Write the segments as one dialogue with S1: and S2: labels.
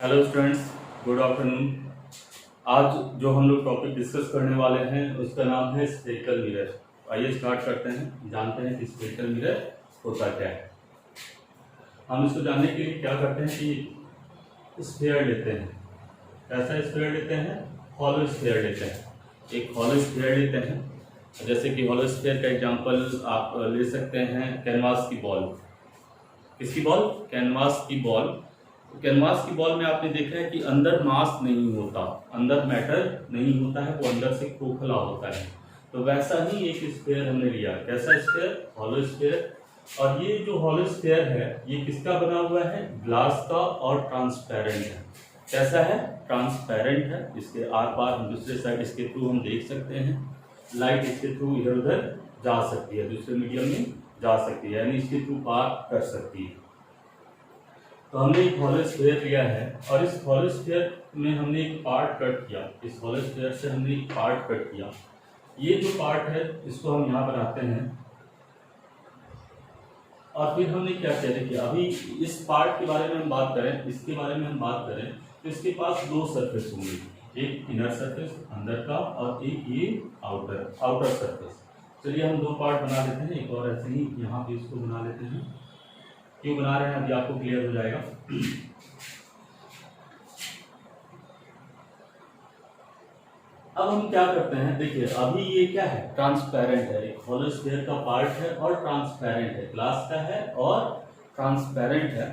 S1: Hello students, good afternoon. आज जो हम लोग टॉपिक डिस्कस करने वाले हैं उसका नाम है स्फेरिकल मिरर। आइए स्टार्ट करते हैं, जानते हैं कि स्फेरिकल मिरर होता क्या है। हम इसको जानने के लिए क्या करते हैं कि स्फेयर लेते हैं। ऐसा स्फेयर लेते हैं, हॉलो स्फेयर लेते हैं। एक हॉलो स्फेयर लेते हैं, जैसे कि हॉलो स्फेयर का एग्जांपल आप ले सकते हैं कैनवास की बॉल। किसकी बॉल? कैनवास की बॉल। कैनवास की बॉल में आपने देखा है कि अंदर मास नहीं होता, अंदर मैटर नहीं होता है, वो अंदर से खोखला होता है। तो वैसा ही एक स्फेयर हमने लिया। कैसा स्फेयर? Hollow sphere. और ये जो हॉलो स्फेयर है ये किसका बना हुआ है? ग्लास का, और ट्रांसपेरेंट है। कैसा है? ट्रांसपेरेंट है। इसके आर पार हम दूसरे साइड इसके थ्रू हम देख सकते हैं, लाइट इसके थ्रू इधर उधर जा सकती है, दूसरे मीडियम में जा सकती है, यानी इसके थ्रू पार कर सकती है। तो हमने एक हॉलो स्फीयर लिया है और इस हॉलो स्फीयर में हमने एक पार्ट कट किया। इस हॉलो स्फीयर से हमने एक पार्ट कट किया। ये जो पार्ट है इसको हम यहाँ बनाते हैं और फिर हमने क्या किया, देखिए अभी इस पार्ट के बारे में हम बात करें, इसके बारे में हम बात करें तो इसके पास दो सरफेस होंगे, एक इनर सरफेस अंदर का और एक ये आउटर सरफेस। चलिए हम दो पार्ट बना लेते हैं, एक और ऐसे ही यहाँ पे इसको बना लेते हैं। क्यों बना रहे हैं अभी आपको क्लियर हो जाएगा। अब हम क्या करते हैं, देखिए अभी ये क्या है? ट्रांसपेरेंट है। एक हॉलो स्फीयर का पार्ट है और ट्रांसपेरेंट है, ग्लास का है और ट्रांसपेरेंट है।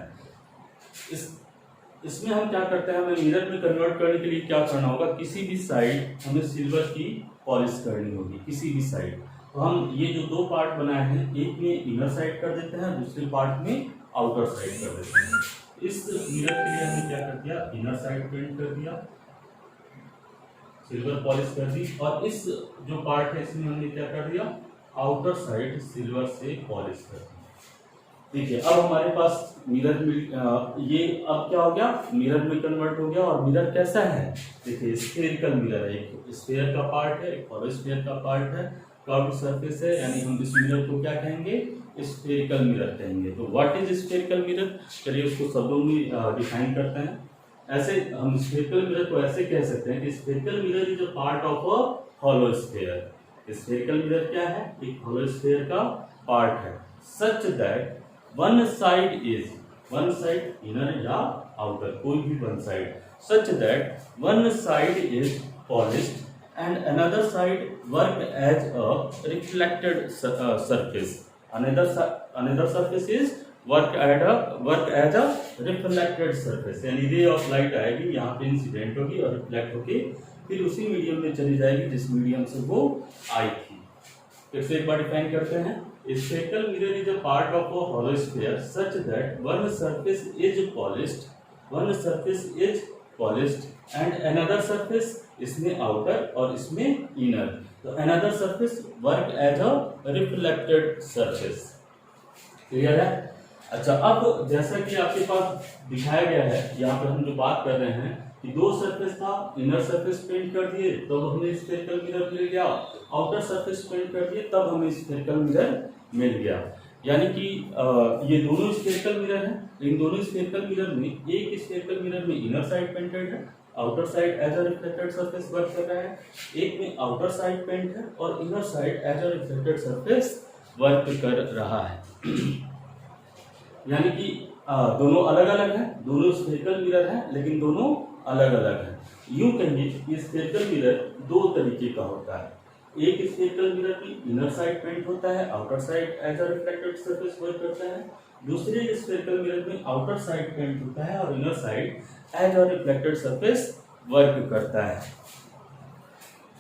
S1: इसमें हम क्या करते हैं, हमें मिरर में कन्वर्ट करने के लिए क्या करना होगा, किसी भी साइड हमें सिल्वर की पॉलिश करनी होगी, किसी भी साइड। तो हम ये जो दो पार्ट बनाए हैं, एक में इनर साइड कर देते हैं, दूसरे पार्ट में आउटर साइड कर देते हैं। इस मिरर के लिए हमने क्या कर दिया, इनर साइड पेंट कर दिया, सिल्वर पॉलिश कर दी, और इस जो पार्ट है इसमें हमने क्या कर दिया, आउटर साइड सिल्वर से पॉलिश कर दी। देखिए अब हमारे पास मिरर में ये अब क्या हो गया, मिरर में कन्वर्ट हो गया। और मिरर कैसा है? देखिए स्फेरिकल मिरर है, एक स्फेयर का पार्ट है, एक हॉलो स्फेयर का पार्ट है, कर्व्ड सरफेस है, यानी हम इस मिरर को क्या कहेंगे, स्फेरिकल मिरर कहेंगे। तो व्हाट इज स्फेरिकल मिरर? चलिए उसको शब्दों में डिफाइन करते हैं। ऐसे हम स्फेरिकल मिरर को ऐसे कह सकते हैं कि spherical mirror is a part of a hollow sphere. Spherical mirror क्या है? एक हॉलो स्फेयर का पार्ट है, सच दैट वन साइड इनर या आउटर, कोई भी one side, such that one side is polished and another side work as a reflected surface. Another surface is work as a reflected surface, यानी रे of light आएगी, यहाँ पे incident होगी और रिफ्लेक्ट होगी, फिर उसी मीडियम में चली जाएगी जिस मीडियम से वो आई थी। फिर से एक बार डिफाइन करते हैं। Spherical mirror is a part of a hollow sphere such that one surface is polished and another surface, इसमें आउटर और इसमें इनर। तो another surface work as a reflected surface. Clear है? अच्छा, अब जैसा कि आपके पास दिखाया गया है, यहाँ पर हम जो बात कर रहे हैं कि दो सरफेस था, इनर सरफेस पेंट कर दिए तब हमें स्फेरिकल मिरर मिल गया, आउटर सरफेस पेंट कर दिए तब हमें स्फेरिकल मिरर मिल गया। यानी कि ये दोनों स्फेरिकल मिरर हैं। इन दोनों स्फेरिकल मिरर में, एक स्फेरिकल मिरर में इनर साइड पेंटेड है, outer side as a reflected surface work कर रहा है, एक में आउटर साइड पेंट है और inner side as a reflected surface work कर रहा है। यानी कि दोनों अलग अलग हैं, दोनों स्फेरिकल मिरर हैं लेकिन दोनों अलग अलग हैं। यूं कहिए कि स्फेरिकल मिरर दो तरीके का होता है। एक स्फेरिकल मिरर में इनर साइड पेंट होता है, outer side as a reflected surface work करता है। दूसरे स्फेरिकल मिरर में आउटर साइड पेंट होता है और inner side as a reflected surface work करता है।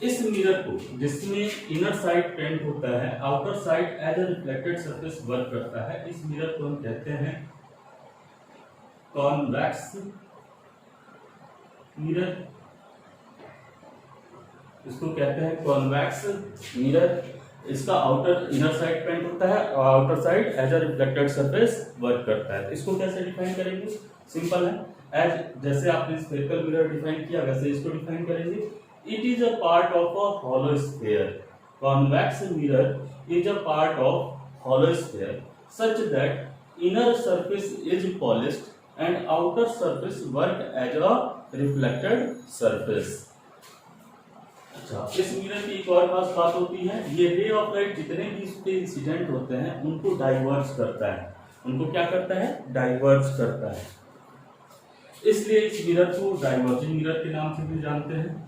S1: इस मिरर को, जिसमें इनर साइड पेंट होता है, outer side as a reflected surface work करता है, इस मिरर को हम कहते हैं कॉन्वेक्स मिरर। इसको कहते हैं कॉन्वेक्स मिरर। इसका आउटर इनर साइड पेंट होता है और outer side as a reflected surface work करता है। इसको कैसे डिफाइन करेंगे? सिंपल है, एज जैसे आपने स्फेरिकल मिरर डिफाइन किया वैसे इसको डिफाइन करेंगे। It is a part of a hollow sphere. Convex mirror is a part of hollow sphere such that inner surface is polished and outer surface work as a reflected surface। अच्छा, इस mirror की एक और खास बात होती है, ये रे ऑफ लाइट जितने भी इस पे इंसिडेंट होते हैं उनको डाइवर्स करता है। उनको क्या करता है? डाइवर्स करता है। इसलिए इस मिरर को डाइवर्जिंग मिरर के नाम से भी जानते हैं।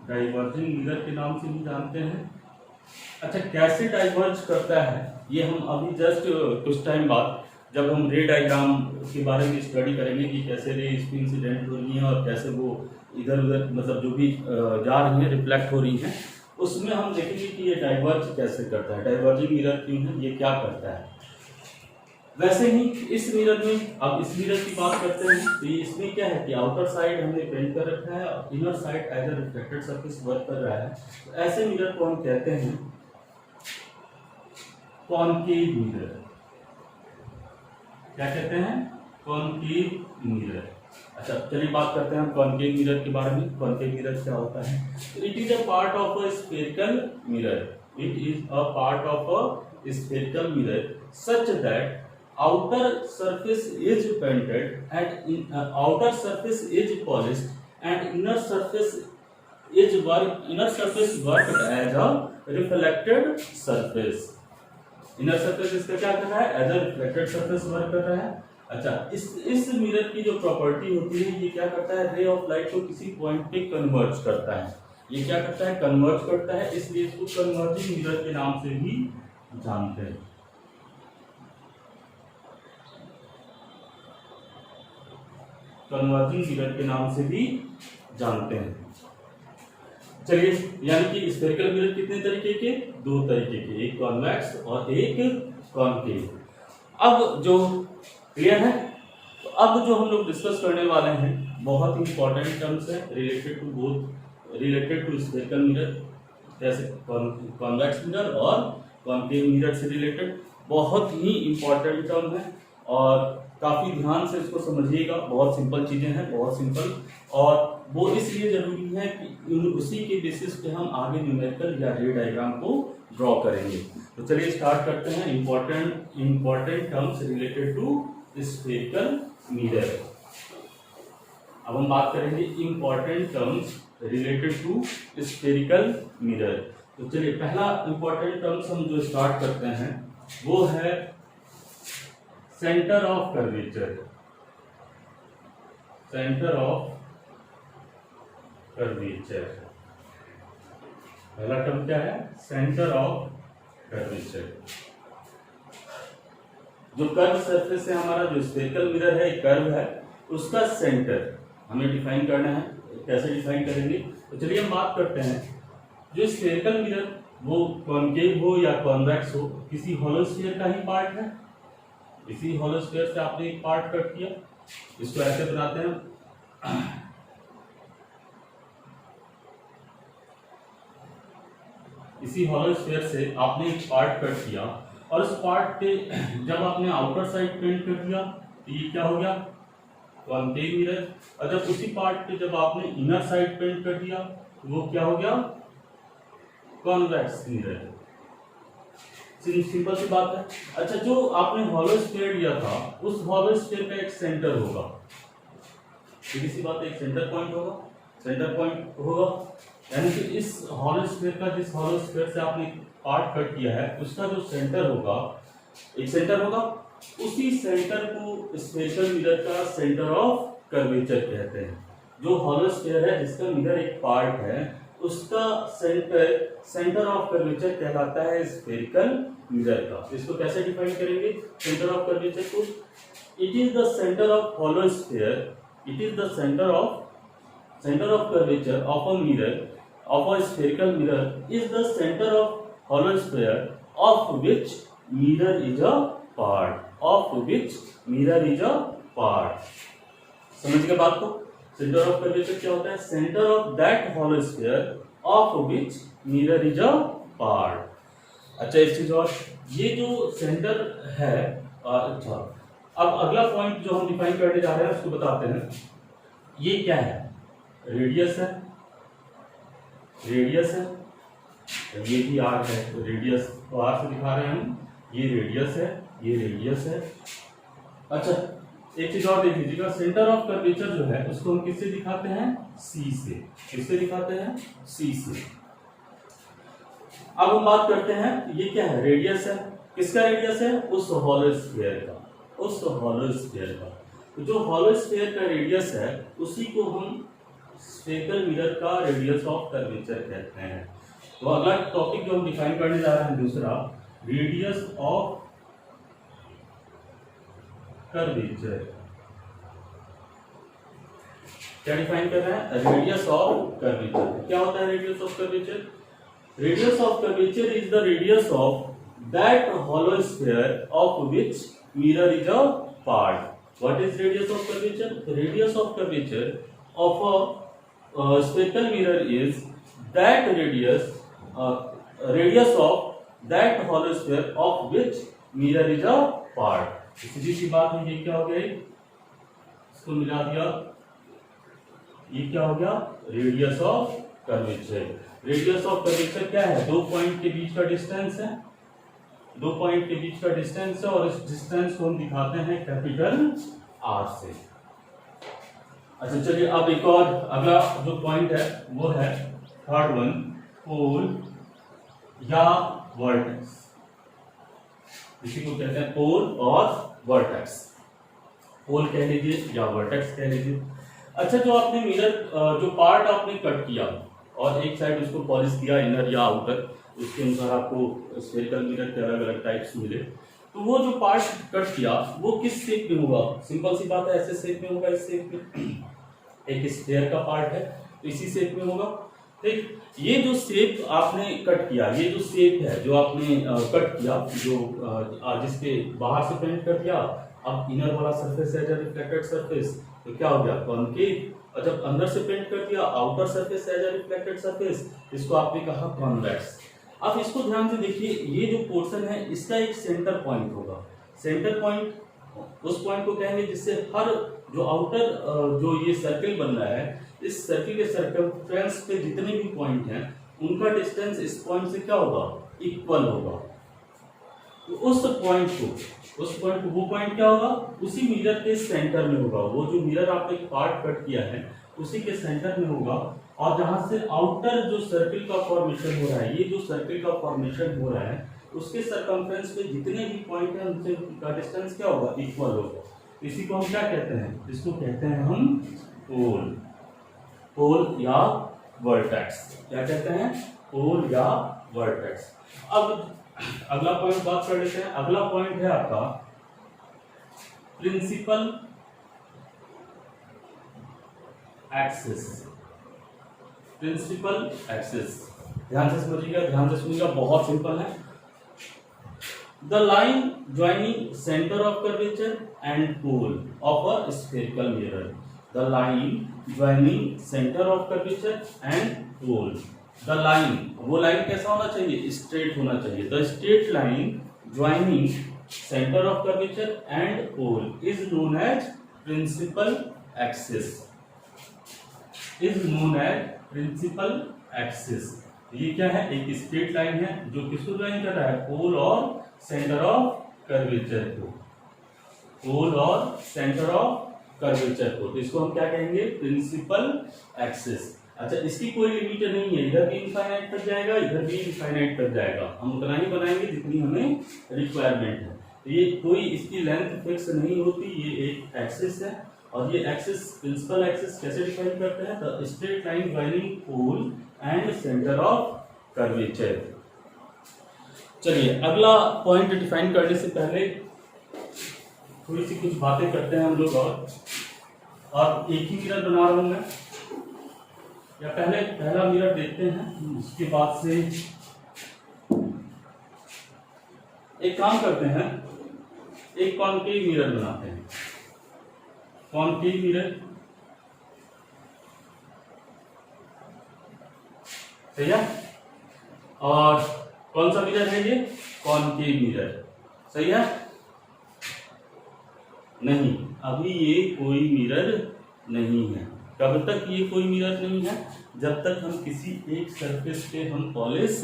S1: डाइवर्जिंग मिरर के नाम से भी जानते हैं। अच्छा, कैसे डाइवर्ज करता है ये हम अभी जस्ट कुछ टाइम बाद जब हम रे डायग्राम के बारे में स्टडी करेंगे कि कैसे रे इस पे इंसिडेंट हो रही है और कैसे वो इधर उधर मतलब जो भी जा रही है रिफ्लेक्ट हो रही है, उसमें हम देखेंगे कि ये डाइवर्ज कैसे करता है, डाइवर्जिंग मिरर क्यों है, ये क्या करता है। वैसे ही इस मिरर में, अब इस मिरर की बात करते हैं तो इसमें क्या है कि आउटर साइड हमने पेंट कर रखा है और inner side as a reflected surface work कर रहा है। तो ऐसे मिरर को हम कहते हैं कॉनकेव मिरर। क्या कहते हैं? Concave mirror. अच्छा, चलिए बात करते हैं हम कॉनकेव मिरर के बारे में। कॉनकेव मिरर क्या होता है? It is a part of a spherical mirror. It is a part of a spherical mirror such that outer surface is painted and outer surface is polished and inner surface worked as a reflected surface। Inner surface इसका क्या कर रहा है? As a reflected surface work कर रहा है। अच्छा, इस मिरर की जो प्रॉपर्टी होती है, ये क्या करता है? रे ऑफ लाइट को किसी पॉइंट पे कन्वर्ज करता है। ये क्या करता है? कन्वर्ज करता है, इसलिए इसको कन्वर्जिंग मिरर के नाम से भी जानते हैं। कन्वर्जिंग मिरर के नाम से भी जानते हैं। चलिए, यानी कि स्फेरिकल मिरर कितने तरीके के? दो तरीके के, एक कॉन्वेक्स और एक कॉनकेव। अब जो क्लियर है, तो अब जो हम लोग डिस्कस करने वाले हैं बहुत ही इंपॉर्टेंट टर्म्स है रिलेटेड टू स्फेरिकल मिरर, जैसे कॉन्वेक्स मिरर और कॉनकेव मिरर से रिलेटेड बहुत ही इंपॉर्टेंट टर्म है और काफी ध्यान से इसको समझिएगा। बहुत सिंपल चीजें हैं, बहुत सिंपल, और वो इसलिए जरूरी है कि उसी के बेसिस पे हम आगे न्यूमेरिकल या रे डायग्राम को ड्रॉ करेंगे। तो चलिए स्टार्ट करते हैं। Important terms related to spherical mirror. अब हम बात करेंगे important terms related to spherical mirror. तो चलिए, पहला इंपॉर्टेंट टर्म्स हम जो स्टार्ट करते हैं वो है centre of curvature. Centre of curvature, पहला टर्म क्या है? Centre of curvature. जो कर्व सरफेस है हमारा, जो स्फेरिकल मिरर है, एक कर्व है, उसका सेंटर हमें डिफाइन करना है। कैसे डिफाइन करेंगे? तो चलिए हम बात करते हैं। जो स्फेरिकल मिरर वो कॉनकेव हो या कॉन्वेक्स हो, किसी हॉलो स्फीयर का ही पार्ट है। इसी हॉलो स्फीयर से आपने एक पार्ट कट किया, इसको ऐसे बनाते हैं। इसी हॉलो स्फीयर से आपने एक पार्ट कट किया और उस पार्ट पे जब आपने आउटर साइड पेंट कर दिया तो ये क्या हो गया? Concave mirror. और जब उसी पार्ट पे जब आपने इनर साइड पेंट कर दिया तो वो क्या हो गया? Convex mirror. सिंपल सी बात है। अच्छा, जो आपने हॉलो स्फीयर लिया था उस हॉलो स्फीयर का एक सेंटर होगा, सीधी सी बात है, एक सेंटर पॉइंट होगा। यानी कि इस हॉलो स्फीयर का, जिस हॉलो स्फीयर से आपने पार्ट कट किया है, उसका जो सेंटर होगा, एक सेंटर होगा। उसी सेंटर को स्फेरिकल मिरर का सेंटर ऑफ कर्वेचर कहते हैं। जो हॉलो स्फीयर है जिसका मिरर एक पार्ट है, उसका सेंटर ऑफ कर्वेचर कहलाता है स्फेरिकल मिरर का। इसको कैसे डिफाइन करेंगे सेंटर ऑफ कर्वेचर को? It is the centre of hollow sphere, it is the centre of curvature of a mirror, of a spherical mirror is the center of hollow sphere of which mirror is a part, समझ गए बात को? Centre of curvature क्या होता है? Centre of that hollow sphere of which mirror is a part. अच्छा, एक चीज और, ये जो सेंटर है, अच्छा अब अगला पॉइंट जो हम डिफाइन करने जा रहे हैं उसको बताते हैं। ये क्या है? रेडियस है, ये भी आर है, तो रेडियस तो आर से दिखा रहे हैं हम, ये रेडियस है ये रेडियस है। अच्छा एक चीज और देख लीजिएगा, सेंटर ऑफ कर्वेचर जो है उसको हम किससे दिखाते हैं, सी से। किससे दिखाते हैं, सी से। अब हम बात करते हैं ये क्या है, रेडियस है। किसका रेडियस है, उस हॉलो स्फीयर का, उस हॉलो स्फीयर का। तो जो हॉलो स्फीयर का रेडियस है उसी को हम स्फेरिकल मिरर का रेडियस ऑफ कर्वेचर कहते हैं। तो अगला टॉपिक जो हम डिफाइन करने जा रहे हैं दूसरा, रेडियस ऑफ कर्वेचर। क्या डिफाइन कर रहे हैं, रेडियस ऑफ कर्वेचर। क्या होता है radius of curvature, radius of curvature is the radius of that hollow sphere of which mirror is a part. What is radius of curvature, radius of curvature of a spherical mirror is that radius of that hollow sphere of which mirror is a part. सीधी सी बात है, ये क्या हो गया, इसको मिला दिया, ये क्या हो गया, radius of curvature. Radius of curvature क्या है, दो पॉइंट के बीच का डिस्टेंस है, दो पॉइंट के बीच का डिस्टेंस है और इस डिस्टेंस को हम दिखाते हैं कैपिटल आर से। अच्छा चलिए अब एक और अगला जो पॉइंट है वो है थर्ड वन, पोल या वर्टेक्स। इसी को कहते हैं पोल और वर्टेक्स, पोल कह लीजिए या वर्टेक्स कह लीजिए। अच्छा जो आपने मिरर जो पार्ट आपने कट किया और एक साइड उसको पॉलिश किया, इनर या आउटर, उसके अनुसार आपको स्फेरिकल मिरर के अलग अलग टाइप्स मिले। तो वो जो पार्ट कट किया वो किस शेप में होगा, सिंपल सी बात है, ऐसे शेप में होगा, इस शेप में। एक स्फेयर का पार्ट है तो इसी शेप में होगा, ठीक। ये जो शेप आपने कट किया, ये जो शेप है जो आपने कट किया, जो जिसके बाहर से पेंट कर दिया, अब इनर वाला सरफेस है जब रिफ्लेक्टेड सरफेस, तो क्या हो गया, कॉनकेव। और जब अंदर से पेंट कर दिया आउटर सरफेस है जब रिफ्लेक्टेड सरफेस, इसको आपने कहा कॉन्वेक्स। अब इसको ध्यान से देखिए, ये जो पोर्शन है इसका एक सेंटर पॉइंट होगा। सेंटर पॉइंट उस पॉइंट को कहेंगे जिससे हर जो आउटर जो ये सर्किल बन रहा है, इस सर्किल के सर्कमफ्रेंस पे जितने भी पॉइंट हैं उनका डिस्टेंस इस पॉइंट से क्या होगा, इक्वल होगा। तो उस पॉइंट को वो पॉइंट क्या होगा, उसी मिरर के सेंटर में होगा। वो जो मिरर आपने पार्ट कट किया है उसी के सेंटर में होगा। और जहां से आउटर जो सर्किल का फॉर्मेशन हो रहा है, ये जो सर्किल का फॉर्मेशन हो रहा है उसके सर्कमफ्रेंस पे जितने भी पॉइंट हैं उनसे का डिस्टेंस क्या होगा, इक्वल होगा। इसी को हम क्या कहते हैं, इसको कहते हैं हम पोल, पोल या वर्टेक्स। क्या कहते हैं, पोल या वर्टेक्स। अब अगला पॉइंट बात कर लेते हैं। अगला पॉइंट है आपका प्रिंसिपल एक्सिस। प्रिंसिपल एक्सिस ध्यान से समझिएगा, ध्यान से सुनिएगा, बहुत सिंपल है। The line joining center of curvature and pole of a spherical mirror. The line joining center of curvature and pole. The line, वो लाइन कैसा होना चाहिए, स्ट्रेट होना चाहिए। The straight line joining center of curvature and pole is known as principal axis. Is known as principal axis. ये क्या है, एक स्ट्रेट लाइन है जो किसको ज्वाइन कर रहा है, पोल और सेंटर ऑफ कर्वेचर को, पोल और सेंटर ऑफ कर्वेचर को। तो इसको हम क्या कहेंगे, प्रिंसिपल एक्सिस। अच्छा इसकी कोई लिमिट नहीं है, इधर भी इनफाइनाइट तक जाएगा, इधर भी इनफाइनाइट तक जाएगा। हम उतना ही बनाएंगे जितनी हमें रिक्वायरमेंट है। तो ये कोई इसकी लेंथ फिक्स नहीं होती, ये एक एक्सिस है। और ये एक्सिस प्रिंसिपल एक्सिस कैसे डिफाइन करते हैं, the straight line joining pole and centre of curvature. चलिए अगला पॉइंट डिफाइन करने से पहले थोड़ी सी कुछ बातें करते हैं हम लोग। और एक ही मिरर बना रहा हूं मैं, या पहले पहला मिरर देखते हैं, उसके बाद से एक काम करते हैं, एक कॉनकेव मिरर बनाते हैं। कॉनकेव मिरर सही है। और कौन सा मिरर है ये, कॉनकेव मिरर, सही है। नहीं, अभी ये कोई मिरर नहीं है। कब तक ये कोई मिरर नहीं है, जब तक हम किसी एक सरफेस पे हम पॉलिश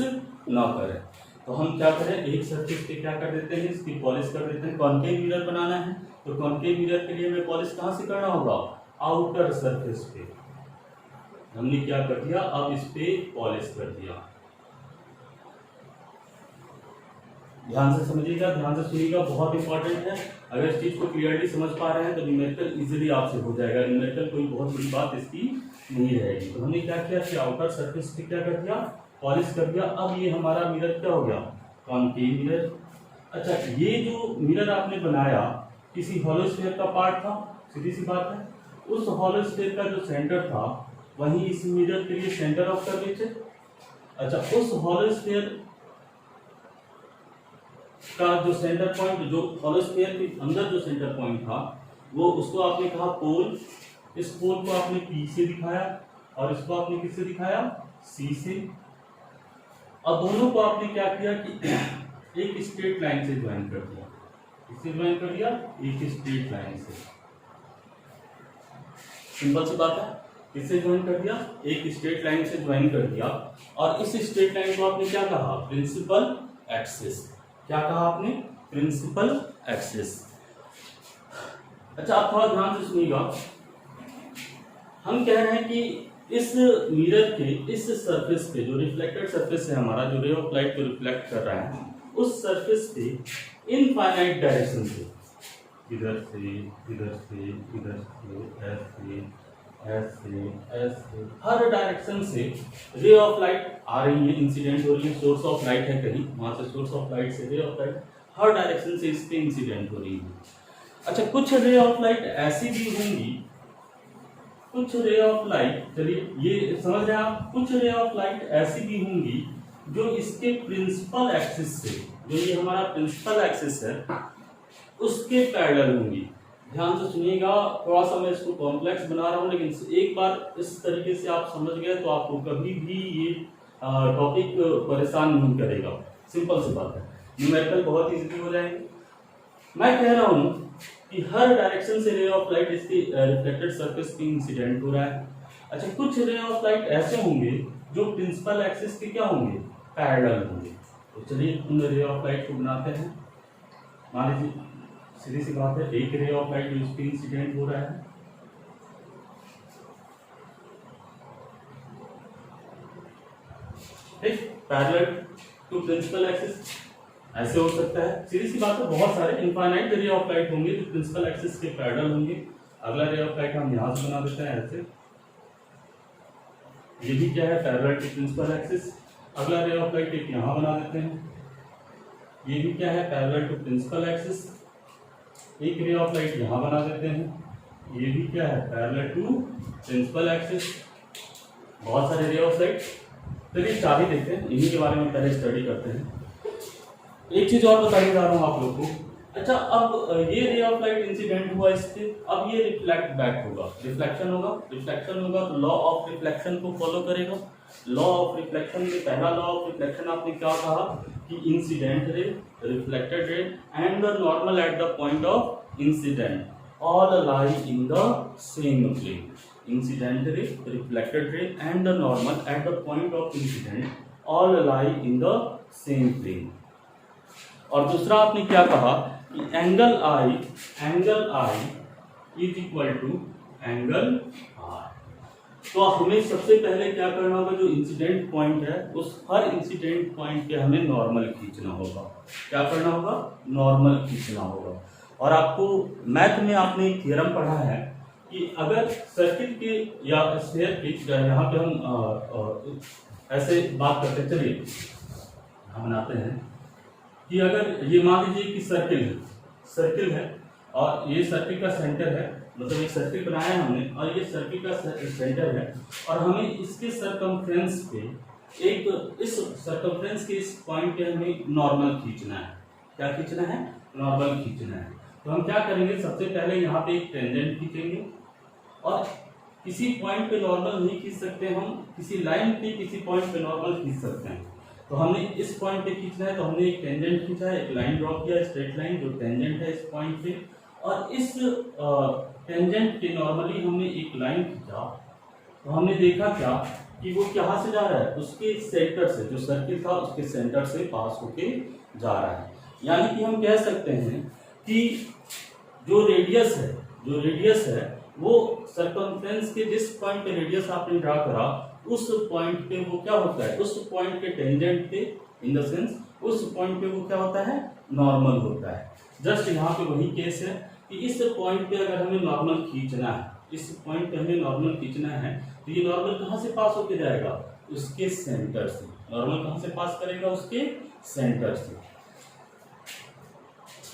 S1: ना करें। तो हम क्या करें, एक सरफेस पे क्या कर देते हैं, इसकी पॉलिश कर देते हैं। कॉन्केव मिरर बनाना है तो कॉन्केव मिरर के लिए हमें पॉलिश कहाँ से करना होगा, आउटर सरफेस पे। हमने क्या कर दिया, अब इस पे पॉलिश कर दिया। ध्यान से समझिएगा, ध्यान से सुनिएगा, बहुत इंपॉर्टेंट है। अगर इस चीज को क्लियरली समझ पा रहे हैं तो न्यूमेरिकल इजीली आपसे हो जाएगा। न्यूमेरिकल कोई बहुत बड़ी बात इसकी नहीं रहेगी। तो हमने क्या किया कि आउटर सरफेस पे क्या कर दिया, पॉलिश कर दिया। अब ये हमारा मिरर क्या हो गया, कॉन्केव मिरर। अच्छा, ये जो मिरर आपने बनाया किसी हॉलो स्फीयर का पार्ट था, सीधी सी बात है। उस हॉलो स्फीयर का जो सेंटर था वही इस मिरर के लिए सेंटर ऑफ कर्वेचर। अच्छा, उस हॉलो स्फीयर का जो सेंटर पॉइंट, जो हॉलो स्फीयर के अंदर जो सेंटर पॉइंट था वो, उसको आपने कहा पोल। इस पोल को आपने P से दिखाया और इसको आपने किससे दिखाया, C से। अब दोनों को आपने क्या किया कि एक स्ट्रेट लाइन से ज्वाइन कर दिया। किससे ज्वाइन कर दिया, एक स्ट्रेट लाइन से। सिंपल सी बात है, किससे ज्वाइन कर दिया, एक स्ट्रेट लाइन से ज्वाइन कर दिया। और इस स्ट्रेट लाइन को आपने क्या कहा, प्रिंसिपल एक्सिस। क्या कहा आपने, प्रिंसिपल एक्सिस। अच्छा, आप थोड़ा ध्यान से सुनिएगा। हम कह रहे हैं कि इस मिरर के इस सरफेस पे, जो रिफ्लेक्टेड सरफेस है हमारा, जो रे ऑफ लाइट को रिफ्लेक्ट कर रहा है, उस सरफेस पे इनफाइनाइट डायरेक्शन से, इधर से इधर से इधर से ऐसे ऐसे हर डायरेक्शन से रे ऑफ लाइट आ रही है, इंसिडेंट हो रही है। सोर्स ऑफ लाइट है कहीं, वहां से सोर्स ऑफ लाइट से रे ऑफ लाइट हर डायरेक्शन से इस पे इंसिडेंट हो रही है। अच्छा, कुछ रे ऑफ लाइट ऐसी भी होंगी, कुछ रे ऑफ लाइट, चलिए ये समझ रहे हैं आप, कुछ रे ऑफ लाइट ऐसी भी होंगी जो इसके प्रिंसिपल एक्सिस से, जो ये हमारा प्रिंसिपल एक्सिस है, उसके पैरेलल होंगी। ध्यान से सुनिएगा, थोड़ा सा मैं इसको कॉम्प्लेक्स बना रहा हूँ, लेकिन एक बार इस तरीके से आप समझ गए तो आपको कभी भी ये टॉपिक परेशान नहीं करेगा। सिंपल सी बात है, न्यूमेरिकल बहुत इजीली हो जाएंगे। मैं कह रहा हूँ कि हर डायरेक्शन से रे ऑफ लाइट इसके रिफ्लेक्टेड सरफेस पे इंसिडेंट हो रहा है। अच्छा, कुछ रे ऑफ लाइट ऐसे होंगे जो प्रिंसिपल एक्सिस के क्या होंगे, पैरेलल होंगे। तो चलिए उन रे ऑफ लाइट को बनाते हैं। मान लीजिए, सीधी सी बात है, एक रे ऑफ लाइट जो इस पे इंसिडेंट हो रहा है, ठीक, पैरेलल टू प्रिंसिपल एक्सिस, ऐसे हो सकता है। सीधी सी बात है, बहुत सारे इनफाइनाइट रे ऑफ लाइट होंगे जो प्रिंसिपल एक्सिस के पैरेलल होंगे। अगला रे ऑफ लाइट हम यहां से बना देते हैं ऐसे, ये भी क्या है, पैरेलल टू प्रिंसिपल एक्सिस। अगला रे ऑफ लाइट एक यहां बना देते हैं, ये भी क्या है, पैरेलल टू प्रिंसिपल एक्सिस। एक रे ऑफ लाइट यहां बना देते हैं, ये भी क्या है, पैरेलल टू प्रिंसिपल एक्सिस। बहुत सारे रे ऑफ लाइट, चलिए चाबी देखते हैं, इन्हीं के बारे में पहले स्टडी करते हैं। एक चीज और बताने जा रहा हूं आप लोग को। अच्छा, अब ये रे ऑफ लाइट इंसिडेंट हुआ इस पे, अब ये रिफ्लेक्ट बैक होगा, रिफ्लेक्शन होगा। रिफ्लेक्शन होगा तो लॉ ऑफ रिफ्लेक्शन को फॉलो करेगा। लॉ ऑफ रिफ्लेक्शन में पहला लॉ ऑफ रिफ्लेक्शन आपने क्या कहा कि incident ray, reflected ray and the normal at the point of incident all lie in the same plane. Incident ray, reflected ray and the normal at the point of incident all lie in the same plane. और दूसरा आपने क्या कहा कि angle i is equal to angle r. तो हमें सबसे पहले क्या करना होगा, जो इंसिडेंट पॉइंट है उस हर इंसिडेंट पॉइंट पे हमें नॉर्मल खींचना होगा। क्या करना होगा, नॉर्मल खींचना होगा। और आपको मैथ में आपने एक थ्योरम पढ़ा है कि अगर सर्किट के या स्फीयर के, यहाँ पे हम ऐसे बात करते हैं, चलिए हम बनाते हैं कि अगर ये मान लीजिए कि सर्किल है और ये सर्किल का सेंटर है, मतलब एक सर्किल बनाया है हमने और ये सर्किल का सेंटर है, और हमें इसके सरकमफ्रेंस पे एक, इस सरकमफ्रेंस के इस पॉइंट पे हमें नॉर्मल खींचना है। क्या खींचना है, नॉर्मल खींचना है। तो हम क्या करेंगे, सबसे पहले यहाँ पे एक टेंजेंट खींचेंगे, और किसी पॉइंट पे नॉर्मल नहीं खींच सकते हम, किसी लाइन पे किसी पॉइंट पे नॉर्मल खींच सकते हैं। तो हमने इस पॉइंट पे खींचना है, तो हमने एक टेंजेंट खींचा है, एक लाइन ड्रॉ किया, स्ट्रेट लाइन जो टेंजेंट है इस पॉइंट पे, और इस टेंजेंट के नॉर्मली हमने एक लाइन खींचा। तो हमने देखा क्या कि वो कहाँ से जा रहा है, उसके सेंटर से, जो सर्किल था उसके सेंटर से पास होके जा रहा है। यानी कि हम कह सकते हैं कि जो रेडियस है वो सर्कमफ्रेंस के जिस पॉइंट पे रेडियस आपने ड्रा करा उस पॉइंट पे वो क्या होता है, उस पॉइंट के टेंजेंट पे, इन द सेंस उस पॉइंट पे वो क्या होता है, नॉर्मल होता है। जस्ट यहाँ पे वही केस है कि इस पॉइंट पे अगर हमें नॉर्मल खींचना है, इस पॉइंट पे हमें नॉर्मल खींचना है, तो ये नॉर्मल कहाँ से पास होके जाएगा, उसके सेंटर से। नॉर्मल कहाँ से पास करेगा, उसके सेंटर से।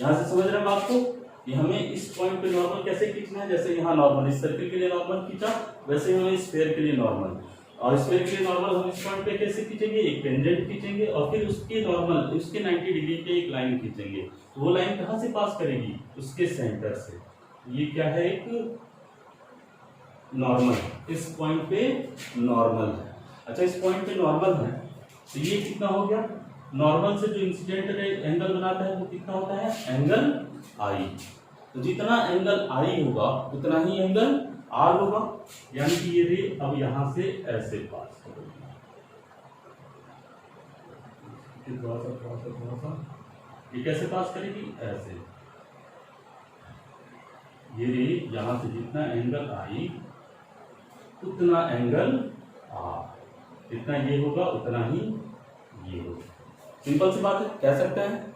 S1: यहां से समझ रहे हैं बात को कि हमें इस पॉइंट पे नॉर्मल कैसे खींचना है। जैसे यहाँ नॉर्मल इस सर्किल के लिए नॉर्मल खींचा, वैसे हमें स्फीयर के लिए नॉर्मल, और स्फीयर के लिए नॉर्मल हम इस पॉइंट पे कैसे खींचेंगे, एक टेंजेंट खींचेंगे और फिर उसके नॉर्मल, उसके 90 डिग्री पे एक लाइन खींचेंगे। तो वो लाइन कहाँ से पास करेगी, उसके सेंटर से। ये क्या है, एक नॉर्मल, इस पॉइंट पे नॉर्मल है। अच्छा, इस पॉइंट पे नॉर्मल है तो ये कितना हो गया, नॉर्मल से जो इंसिडेंट एंगल बनाता है वो कितना होता है, एंगल आई। तो जितना एंगल आई होगा उतना ही एंगल आर होगा। यानी कि ये रे अब यहां से ऐसे पास करेगी, थोड़ा सा ये कैसे पास करेगी, ऐसे। ये रे यहां से जितना एंगल आई उतना एंगल आर, जितना ये होगा उतना ही ये होगा। सिंपल सी बात है, कह सकते हैं।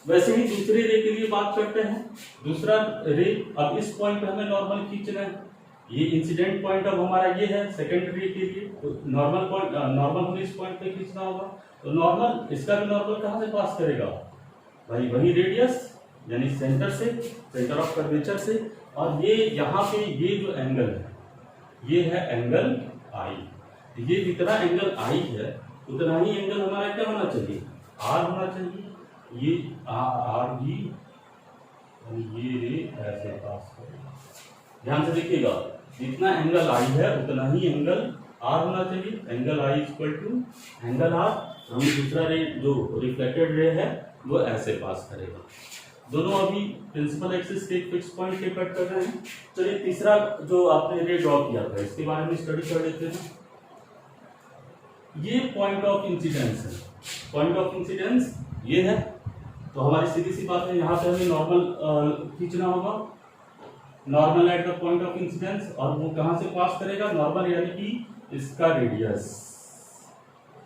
S1: वैसे ही दूसरे रे के लिए बात करते हैं। दूसरा रे, अब इस पॉइंट पे हमें नॉर्मल खींचना है। ये इंसिडेंट पॉइंट अब हमारा ये है सेकंड रे के लिए, तो नॉर्मल पॉइंट, नॉर्मल हमें इस पॉइंट पे खींचना होगा। तो नॉर्मल, इसका भी नॉर्मल कहाँ से पास करेगा भाई, वही रेडियस, यानी सेंटर से, सेंटर ऑफ कर्वेचर से। और ये यहाँ पे ये जो एंगल है ये है एंगल आई। ये जितना एंगल आई है उतना ही एंगल हमारा क्या होना चाहिए, आर होना चाहिए। ये आर भी, ये रे ऐसे पास करेगा। ध्यान से देखिएगा, जितना एंगल आई है उतना ही एंगल आर होना चाहिए। Angle i equal to angle r. हमें दूसरा रे जो रिफ्लेक्टेड रे है वो ऐसे पास करेगा। दोनों अभी प्रिंसिपल एक्सिस के फिक्स पॉइंट के कट कर रहे हैं। चलिए तीसरा जो आपने रे ड्रॉ किया था इसके बारे में स्टडी कर लेते हैं। ये पॉइंट ऑफ इंसिडेंस है, पॉइंट ऑफ इंसिडेंस ये है। तो हमारी सीधी सी बात है, यहाँ पे हमें नॉर्मल खींचना होगा, normal at the point of incidence. और वो कहाँ से पास करेगा, नॉर्मल यानी कि इसका रेडियस,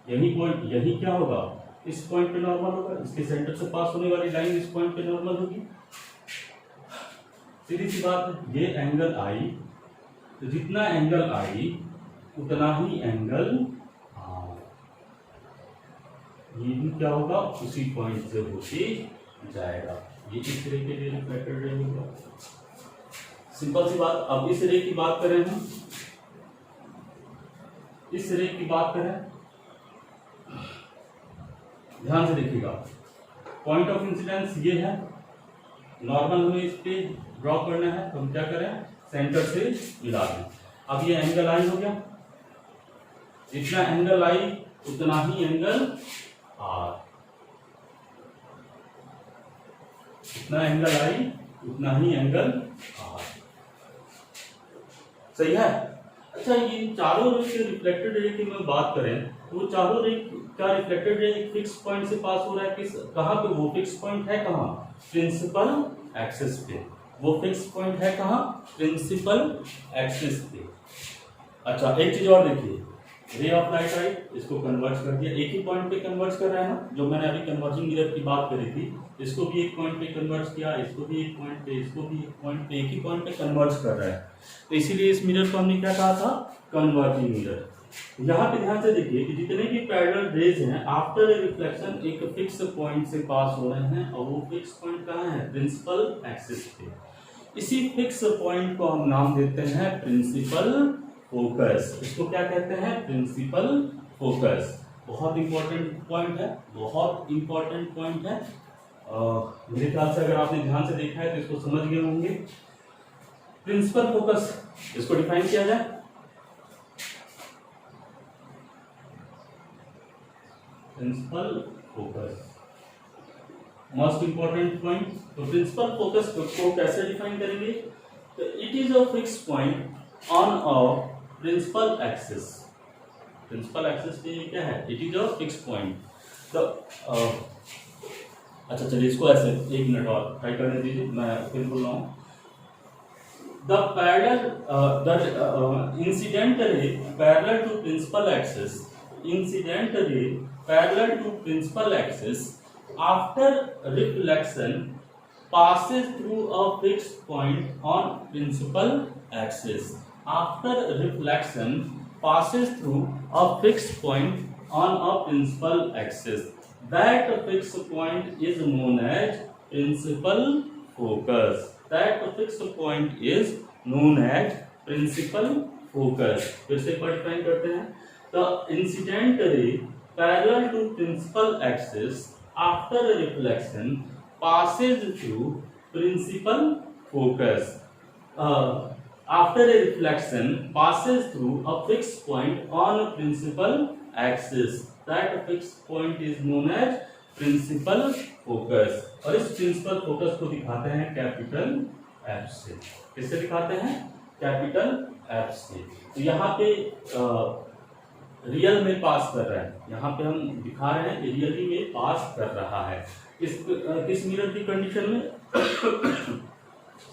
S1: यही पॉइंट, यही क्या होगा, इस पॉइंट पे नॉर्मल होगा। इसके सेंटर से पास होने वाली लाइन इस पॉइंट पे नॉर्मल होगी। सीधी सी बात है, ये एंगल आई, तो जितना एंगल आई उतना ही एंगल आर। ये भी क्या होगा, उसी पॉइंट से होके जाएगा। ये इस रे के लिए रिफ्लेक्टेड रे होगा। सिंपल सी बात। अब इस रे की बात करें हम, इस रे की बात करें, ध्यान से देखिएगा। पॉइंट ऑफ इंसिडेंस ये है, नॉर्मल हमें इस पे ड्रॉ करना है, तो हम क्या करें, सेंटर से मिला दें। अब ये एंगल आई हो गया, जितना एंगल आई उतना ही एंगल आर, जितना एंगल आई उतना ही एंगल आर। सही है। अच्छा, ये चारों रे के रिफ्लेक्टेड रे की मैं बात करें तो वो चारों रे का रिफ्लेक्टेड रे एक फिक्स पॉइंट से पास हो रहा है। किस, कहाँ पे वो फिक्स पॉइंट है, कहाँ, प्रिंसिपल एक्सिस पे। वो फिक्स पॉइंट है कहाँ, प्रिंसिपल एक्सिस पे। अच्छा, एक चीज और देखिए, रे ऑफ लाइट आई, इसको कन्वर्ट कर दिया, एक ही पॉइंट पे कन्वर्ट कर रहा है ना, जो मैंने अभी कन्वर्जिंग मिरर की बात करी थी। इसको भी एक पॉइंट पे कन्वर्ट किया, इसको भी एक पॉइंट पे, इसको भी एक पॉइंट पे, एक ही पॉइंट पे कन्वर्ट कर रहा है। तो इसीलिए इस मिरर को हमने क्या कहा था, कन्वर्जिंग मिरर। यहाँ पे ध्यान से देखिए कि जितने भी पैरेलल रेज हैं आफ्टर रिफ्लेक्शन एक फिक्स पॉइंट से पास हो रहे हैं, और वो फिक्स पॉइंट कहाँ है, प्रिंसिपल एक्सिस पे। इसी फिक्स पॉइंट को हम नाम देते हैं प्रिंसिपल फोकस। इसको क्या कहते हैं, प्रिंसिपल फोकस। बहुत इंपॉर्टेंट पॉइंट है, बहुत इंपॉर्टेंट पॉइंट है। मेरे ख्याल से अगर आपने ध्यान से देखा है तो इसको समझ गए होंगे। प्रिंसिपल फोकस, इसको डिफाइन किया जाए। Principal focus most important point. तो प्रिंसिपल फोकस को कैसे डिफाइन करेंगे, तो it is a fix point on a principal axis. Principal axis पे ये क्या है, it is a fix point. तो अच्छा चलिए इसको ऐसे 1 मिनट और ट्राई करने दीजिए, मैं फिर बोल रहा हूँ। The incident ray parallel to principal axis, incident ray parallel to principal axis after reflection passes through a fixed point on principal axis. After reflection passes through a fixed point on a principal axis. That fixed point is known as principal focus. That fixed point is known as principal focus. फिर से define करते हैं। The incident ray parallel to principal axis after reflection passes through principal focus. After a reflection passes through a fixed point on a principal axis. That fixed point is known as principal focus. और इस principal focus को दिखाते हैं capital F से। किससे दिखाते हैं? Capital F से। तो यहाँ पे रियल में पास कर रहा है, यहाँ पे हम दिखा रहे हैं रियली में पास कर रहा है। किस मिरर की कंडीशन में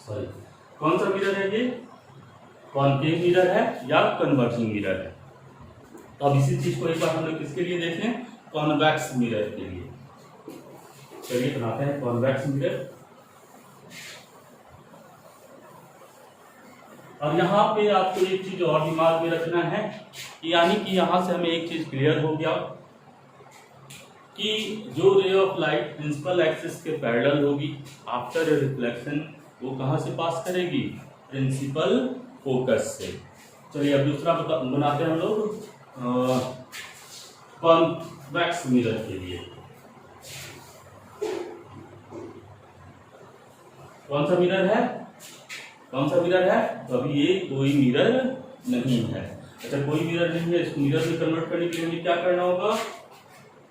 S1: सॉरी कौन सा मिरर है ये, कॉनकेव मिरर है या कन्वर्जिंग मिरर है। तो अब इसी चीज को एक बार हम लोग किसके लिए देखें, कॉन्वेक्स मिरर के लिए। चलिए बनाते हैं कॉन्वेक्स मिरर। और यहाँ पे आपको एक चीज और दिमाग में रखना है, यानी कि यहाँ से हमें एक चीज क्लियर हो गया कि जो ray of light principal axis के पैरेलल होगी आफ्टर रिफ्लेक्शन वो कहाँ से पास करेगी, प्रिंसिपल फोकस से। चलिए अब दूसरा बनाते हैं हम लोग कॉन्वेक्स मिरर के लिए। कौन सा मिरर है, कौन सा मिरर है, तो अभी ये कोई मिरर नहीं है। अच्छा कोई मिरर नहीं है, इसको मिरर में कन्वर्ट करने के लिए हमें क्या करना होगा,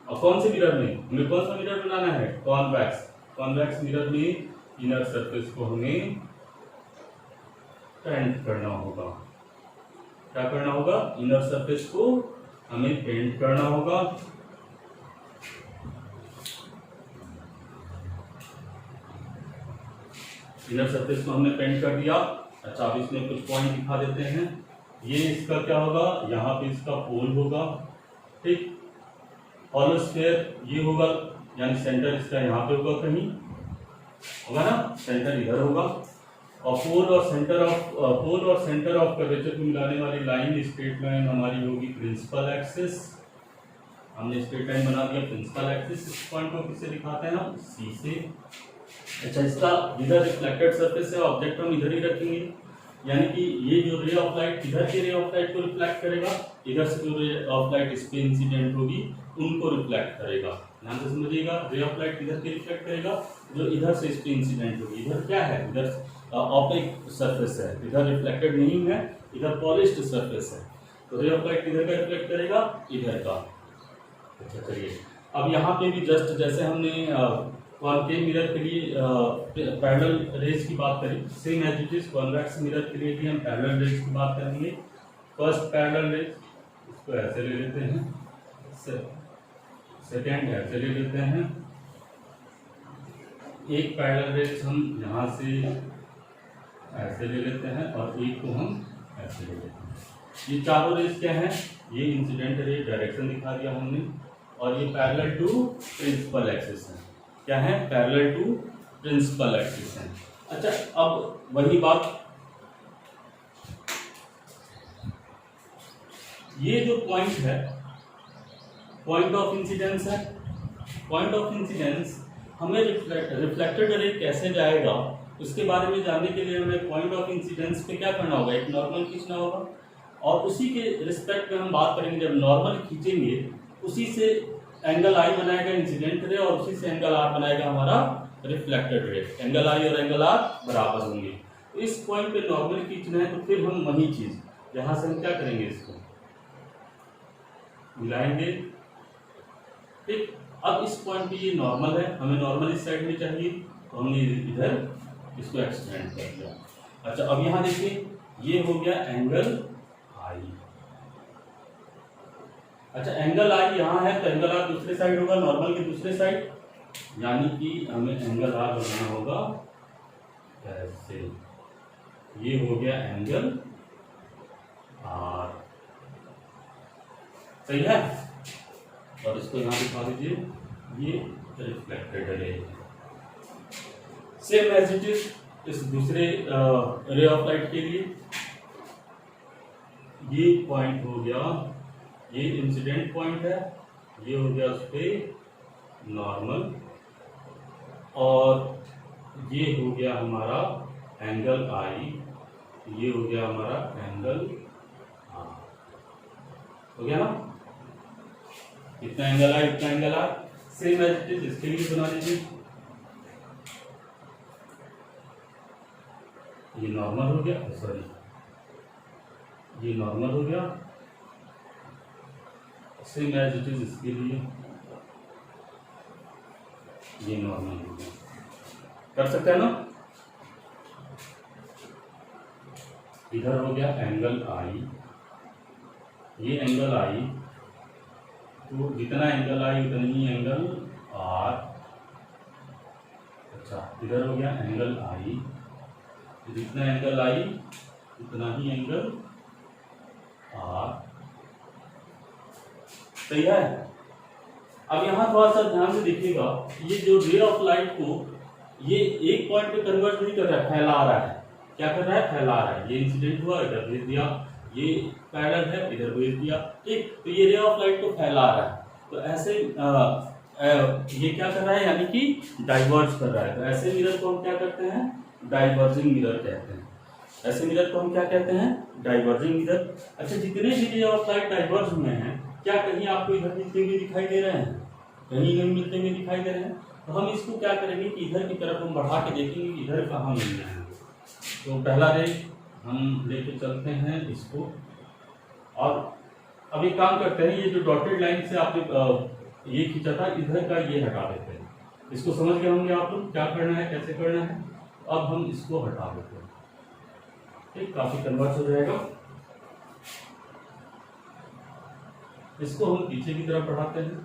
S1: और कौन से मिरर में हमें कौन सा मिरर बनाना है, कॉन्वेक्स। कॉन्वेक्स मिरर में इनर सरफेस को हमें पेंट करना होगा। क्या करना होगा, इनर सरफेस को हमें पेंट करना होगा। इनर सरफेस को हमने पेंट कर दिया। अच्छा अब इसमें कुछ पॉइंट दिखा देते हैं। ये इसका क्या होगा, यहाँ पे इसका पोल होगा, ठीक। हॉलो स्फीयर ये होगा, यानी सेंटर इसका यहाँ पे होगा, कहीं होगा ना, सेंटर इधर होगा। और पोल और सेंटर ऑफ कर्वेचर को मिलाने वाली लाइन, स्ट्रेट लाइन हमारी होगी प्रिंसिपल एक्सिस। हमने स्ट्रेट लाइन बना दिया प्रिंसिपल एक्सिस। इस पॉइंट को किससे दिखाते हैं हम, सी से। अच्छा इसका इधर रिफ्लेक्टेड सरफेस है, ऑब्जेक्ट हम इधर ही रखेंगे, यानी कि ये जो रे ऑफ लाइट इधर के रे ऑफ लाइट को रिफ्लेक्ट करेगा, इधर से जो रे ऑफ लाइट इस पे इंसिडेंट होगी उनको रिफ्लेक्ट करेगा। ध्यान से समझिएगा, रे ऑफ लाइट इधर के रिफ्लेक्ट करेगा, जो इधर से इस पे इंसिडेंट होगी। इधर क्या है, इधर ऑपेक सरफेस है, इधर रिफ्लेक्टेड नहीं है, इधर पॉलिश्ड सरफेस है, तो रे ऑफ लाइट इधर का रिफ्लेक्ट करेगा, इधर का। अच्छा चलिए अब यहाँ पे भी जस्ट जैसे हमने कॉनकेव मिरर के लिए पैरेलल रेज की बात करें, same as it is convex mirror के लिए भी हम पैरेलल रेज की बात करेंगे। फर्स्ट पैरेलल रेज, इसको ऐसे ले लेते हैं, सेकेंड ऐसे ले लेते हैं। एक पैरेलल रेज हम यहाँ से ऐसे ले लेते हैं और एक को हम ऐसे ले लेते हैं। ये चारों रेज क्या हैं, ये इंसिडेंट रे डायरेक्शन दिखा दिया हमने, और ये पैरेलल टू प्रिंसिपल एक्सिस है। क्या है, पैरेलल टू प्रिंसिपल एक्सिस है। अच्छा अब वही बात, ये जो पॉइंट है पॉइंट ऑफ इंसिडेंस है। पॉइंट ऑफ इंसिडेंस हमें रिफ्लेक्टेड रे कैसे जाएगा उसके बारे में जानने के लिए हमें पॉइंट ऑफ इंसिडेंस पे क्या करना होगा, एक नॉर्मल खींचना होगा, और उसी के रिस्पेक्ट में हम बात करेंगे। जब नॉर्मल खींचेंगे उसी से एंगल आई बनाएगा इंसिडेंट रे, और उसी से एंगल आर बनाएगा हमारा रिफ्लेक्टेड रे। एंगल आई और एंगल आर बराबर होंगे। तो इस पॉइंट पे नॉर्मल खींचना है, तो फिर हम वही चीज यहां से हम क्या करेंगे, इसको मिलाएंगे, ठीक। अब इस पॉइंट पे ये नॉर्मल है, हमें नॉर्मल इस साइड में चाहिए, तो हमने इधर इसको एक्सटेंड कर दिया। अच्छा अब यहाँ देखिए, ये हो गया एंगल आई, अच्छा एंगल आई यहाँ है तो एंगल आर दूसरे साइड होगा, नॉर्मल के दूसरे साइड, यानी कि हमें एंगल आर बनाना होगा ऐसे। ये हो गया एंगल आर, सही है। और इसको यहाँ दिखा दीजिए, ये reflected ray. Same as it is इस दूसरे रे ऑफ लाइट के लिए, ये पॉइंट हो गया, ये इंसिडेंट पॉइंट है, ये हो गया उस पर नॉर्मल, और ये हो गया हमारा एंगल आई, ये हो गया हमारा एंगल आर, हो गया ना। इतना एंगल आई इतना angle r, same as it is इसके लिए बना दीजिए। ये नॉर्मल हो गया, सॉरी ये नॉर्मल हो गया, सेम एज इट इज इसके लिए ये नॉर्मल हो गया। कर सकते हैं ना। इधर हो गया एंगल आई, ये एंगल आई, तो जितना एंगल आई उतना ही एंगल आर। अच्छा इधर हो गया एंगल आई, जितना एंगल आई उतना ही एंगल आर, सही है। अब यहाँ थोड़ा सा ध्यान से देखिएगा, ये जो रे ऑफ लाइट को ये एक पॉइंट पे कन्वर्ट नहीं कर रहा है, फैला रहा है। क्या कर रहा है? फैला रहा है। ये इंसिडेंट हुआ, इधर भेज दिया, ये पैरेलल है, इधर भेज दिया, ठीक। तो ये रे ऑफ लाइट को फैला रहा है, तो ऐसे ये क्या कर रहा है, यानी कि डाइवर्ज कर रहा है। तो ऐसे मिरर को हम क्या करते हैं? डाइवर्जिंग मिरर कहते हैं। ऐसे मिरर को हम क्या कहते हैं? Diverging mirror. अच्छा जितने भी रे ऑफ लाइट डाइवर्ज हुए हैं, क्या कहीं आपको इधर मिलते हुए दिखाई दे रहे हैं? कहीं नहीं मिलते हुए दिखाई दे रहे हैं। तो हम इसको क्या करेंगे कि इधर की तरफ हम बढ़ा के देखेंगे कि इधर कहाँ मिल रहे हैं। तो पहला रे हम लेके चलते हैं इसको, और अब एक काम करते हैं, ये जो डॉटेड लाइन से आपने ये खींचा था, इधर का ये हटा देते हैं। इसको समझ गए होंगे आप लोग क्या करना है, कैसे करना है। अब हम इसको हटा देते हैं, ठीक, काफी कन्वर्स हो जाएगा। इसको हम पीछे की तरफ बढ़ाते हैं।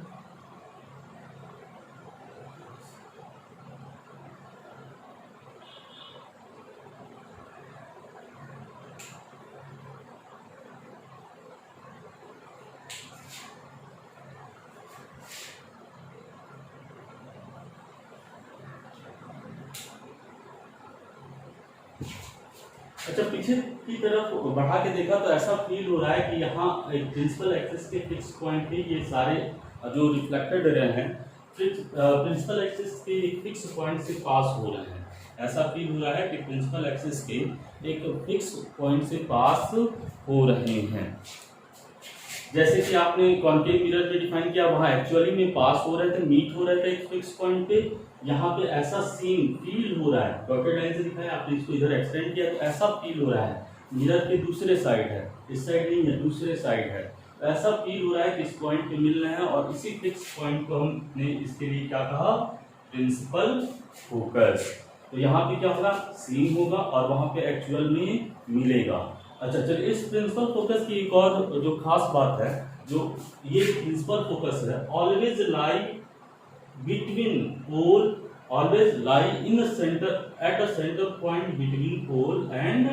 S1: अच्छा पीछे की तरफ बढ़ा के देखा तो ऐसा फील हो रहा है कि यहाँ एक प्रिंसिपल एक्सिस के फिक्स पॉइंट पे ये सारे जो रिफ्लेक्टेड रे हैं प्रिंसिपल एक्सिस के एक फिक्स पॉइंट से पास हो रहे हैं। ऐसा फील हो रहा है कि प्रिंसिपल एक्सिस के एक फिक्स पॉइंट से पास हो रहे हैं। जैसे कि आपने कॉन्केव मिरर में डिफाइन किया, वहां एक्चुअली में पास हो रहे थे, मीट हो रहे थे एक फिक्स पॉइंट पे। यहाँ पे ऐसा सीन फील हो रहा है, डॉटेड लाइन से दिखाया, आपने इसको इधर एक्सटेंड किया तो ऐसा फील हो रहा है मिरर के दूसरे साइड है, इस साइड नहीं है, दूसरे साइड है। तो ऐसा फील हो रहा है कि इस पॉइंट पे मिल रहे हैं, और इसी फिक्स पॉइंट को हमने इसके लिए क्या कहा? Principal focus. तो यहाँ पे क्या होगा? सीन होगा, और वहां पे एक्चुअल में मिलेगा। अच्छा चलिए, इस प्रिंसिपल फोकस की एक और जो खास बात है, जो ये प्रिंसिपल फोकस है, always lie between pole, always lie in centre, at a centre point between pole and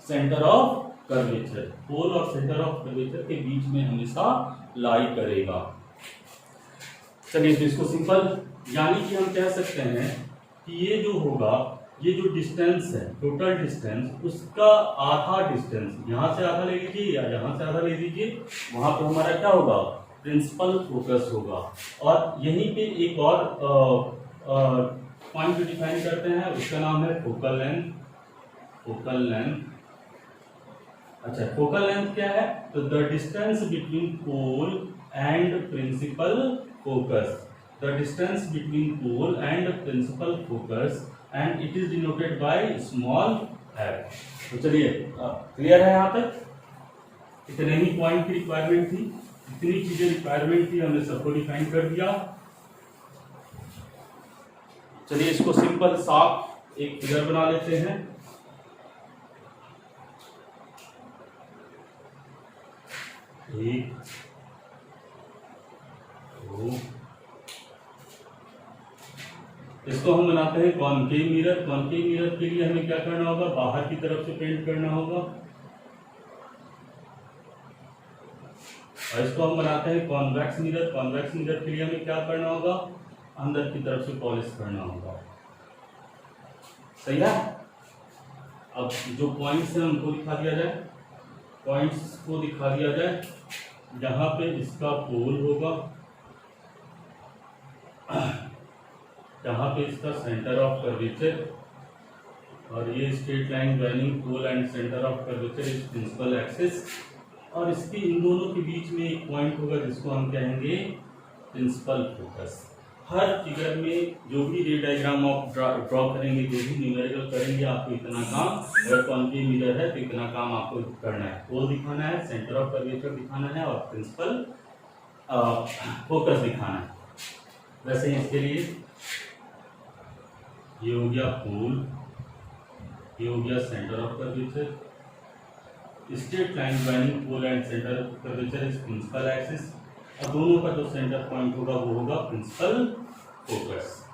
S1: centre of curvature. Pole और सेंटर ऑफ कर्वेचर के बीच में हमेशा लाई करेगा। चलिए तो इसको सिंपल, यानी कि हम कह सकते हैं कि ये जो होगा, ये जो डिस्टेंस है, टोटल डिस्टेंस, उसका आधा डिस्टेंस, यहाँ से आधा ले लीजिए या यहाँ से आधा ले लीजिए, वहां पे हमारा क्या होगा? प्रिंसिपल फोकस होगा। और यहीं पे एक और पॉइंट डिफाइन करते हैं, उसका नाम है फोकल लेंथ। फोकल लेंथ, अच्छा फोकल लेंथ क्या है? तो the distance between pole and principal focus, the distance between pole and principal focus, and it is denoted by small f। तो चलिए क्लियर है यहाँ तक? इतने ही पॉइंट की रिक्वायरमेंट थी, इतनी चीजें रिक्वायरमेंट थी, हमने सबको डिफाइन कर दिया। चलिए इसको सिंपल साफ एक फिगर बना लेते हैं। एक O। इसको हम बनाते हैं कॉनकेव मिरर। कॉनकेव मिरर के लिए हमें क्या करना होगा, बाहर की तरफ से पेंट करना होगा, और इसको हम बनाते हैं कॉन्वेक्स मिरर। कॉन्वेक्स मिरर के लिए हमें क्या करना होगा, अंदर की तरफ से पॉलिश करना होगा। सही है। अब जो पॉइंट्स हैं उनको दिखा दिया जाए। पॉइंट्स को दिखा दिया जाए जहां पे इसका पोल होगा, जहां पे इसका सेंटर ऑफ कर्वेचर, और ये straight line joining pole and centre of curvature is principal axis, और इसके इन दोनों के बीच में एक पॉइंट होगा जिसको हम कहेंगे प्रिंसिपल फोकस। हर फिगर में जो भी रे डायग्राम आप ड्रॉ करेंगे, जो भी न्यूमेरिकल करेंगे, आपको इतना काम, अगर कॉनकेव मिरर है तो इतना काम आपको करना है। पोल दिखाना है, सेंटर ऑफ कर्वेचर दिखाना है, और प्रिंसिपल फोकस दिखाना है। वैसे ही इसके लिए ये हो गया पोल, ये हो गया centre of curvature, straight line joining pole and centre of curvature is principal axis, और दोनों का जो सेंटर पॉइंट होगा वो होगा प्रिंसिपल फोकस।